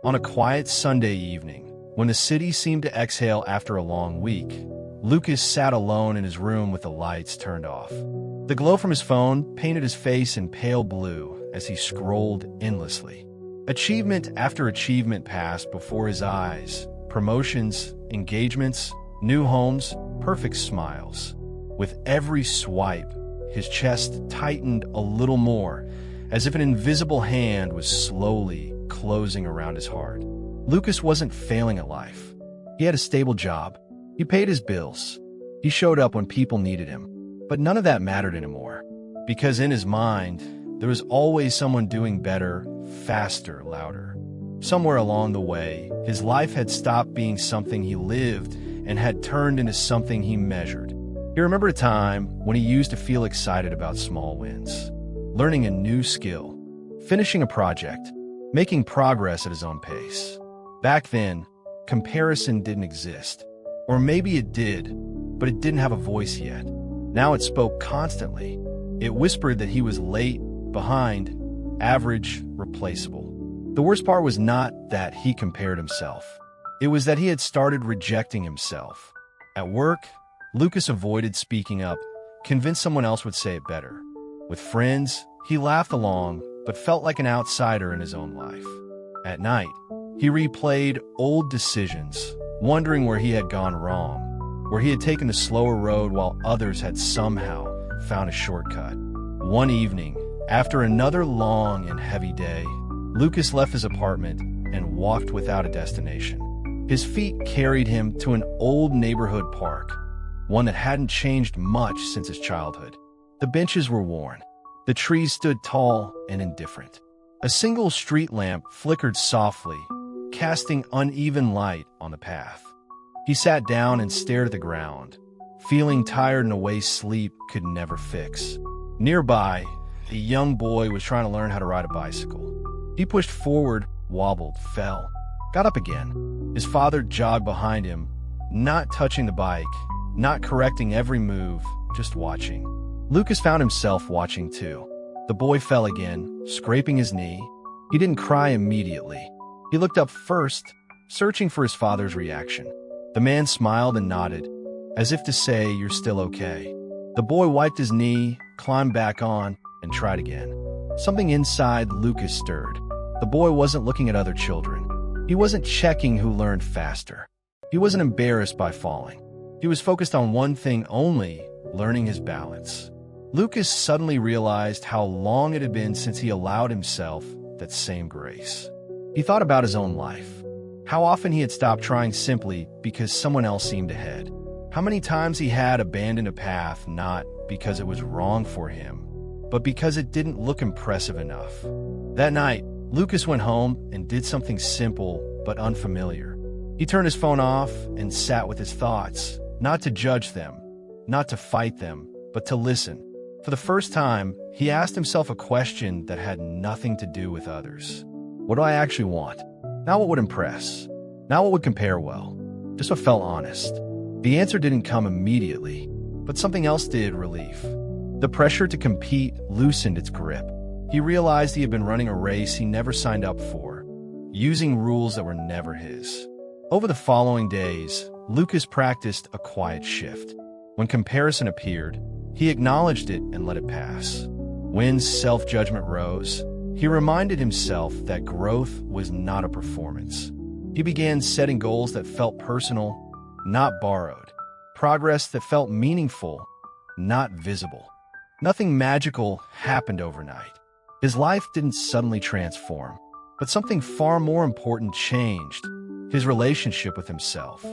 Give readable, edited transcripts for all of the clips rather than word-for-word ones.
On a quiet Sunday evening, when the city seemed to exhale after a long week, Lucas sat alone in his room with the lights turned off. The glow from his phone painted his face in pale blue as he scrolled endlessly. Achievement after achievement passed before his eyes: promotions, engagements, new homes, perfect smiles. With every swipe, his chest tightened a little more, as if an invisible hand was slowly closing around his heart. Lucas wasn't failing at life. He had a stable job. He paid his bills. He showed up when people needed him. But none of that mattered anymore, because in his mind, there was always someone doing better, faster, louder. Somewhere along the way, his life had stopped being something he lived and had turned into something he measured. He remembered a time when he used to feel excited about small wins: learning a new skill, finishing a project, making progress at his own pace. Back then, comparison didn't exist. Or maybe it did, but it didn't have a voice yet. Now it spoke constantly. It whispered that he was late, behind, average, replaceable. The worst part was not that he compared himself. It was that he had started rejecting himself. At work, Lucas avoided speaking up, convinced someone else would say it better. With friends, he laughed along, but felt like an outsider in his own life. At night, he replayed old decisions, wondering where he had gone wrong, where he had taken the slower road while others had somehow found a shortcut. One evening, after another long and heavy day, Lucas left his apartment and walked without a destination. His feet carried him to an old neighborhood park, one that hadn't changed much since his childhood. The benches were worn. The trees stood tall and indifferent. A single street lamp flickered softly, casting uneven light on the path. He sat down and stared at the ground, feeling tired in a way sleep could never fix. Nearby, a young boy was trying to learn how to ride a bicycle. He pushed forward, wobbled, fell, got up again. His father jogged behind him, not touching the bike, not correcting every move, just watching. Lucas found himself watching too. The boy fell again, scraping his knee. He didn't cry immediately. He looked up first, searching for his father's reaction. The man smiled and nodded, as if to say, "You're still okay." The boy wiped his knee, climbed back on, and tried again. Something inside Lucas stirred. The boy wasn't looking at other children. He wasn't checking who learned faster. He wasn't embarrassed by falling. He was focused on one thing only: learning his balance. Lucas suddenly realized how long it had been since he allowed himself that same grace. He thought about his own life. How often he had stopped trying simply because someone else seemed ahead. How many times he had abandoned a path not because it was wrong for him, but because it didn't look impressive enough. That night, Lucas went home and did something simple but unfamiliar. He turned his phone off and sat with his thoughts, not to judge them, not to fight them, but to listen. For the first time, he asked himself a question that had nothing to do with others. What do I actually want? Not what would impress. Not what would compare well. Just what felt honest. The answer didn't come immediately, but something else did: relief. The pressure to compete loosened its grip. He realized he had been running a race he never signed up for, using rules that were never his. Over the following days, Lucas practiced a quiet shift. When comparison appeared, he acknowledged it and let it pass. When self-judgment rose, he reminded himself that growth was not a performance. He began setting goals that felt personal, not borrowed. Progress that felt meaningful, not visible. Nothing magical happened overnight. His life didn't suddenly transform, but something far more important changed: his relationship with himself.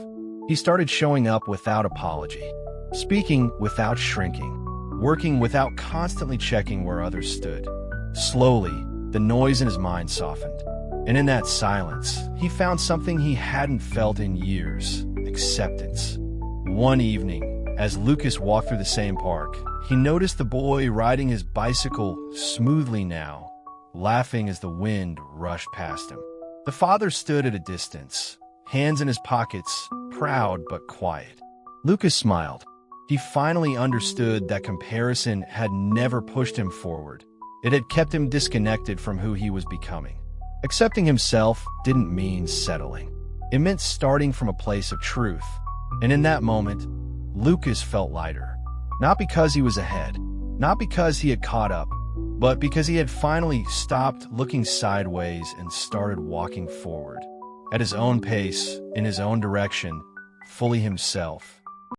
He started showing up without apology, speaking without shrinking, working without constantly checking where others stood. Slowly, the noise in his mind softened, and in that silence, he found something he hadn't felt in years: acceptance. One evening, as Lucas walked through the same park, he noticed the boy riding his bicycle smoothly now, laughing as the wind rushed past him. The father stood at a distance, hands in his pockets, proud but quiet. Lucas smiled. He finally understood that comparison had never pushed him forward. It had kept him disconnected from who he was becoming. Accepting himself didn't mean settling. It meant starting from a place of truth. And in that moment, Lucas felt lighter. Not because he was ahead, not because he had caught up, but because he had finally stopped looking sideways and started walking forward. At his own pace, in his own direction, fully himself.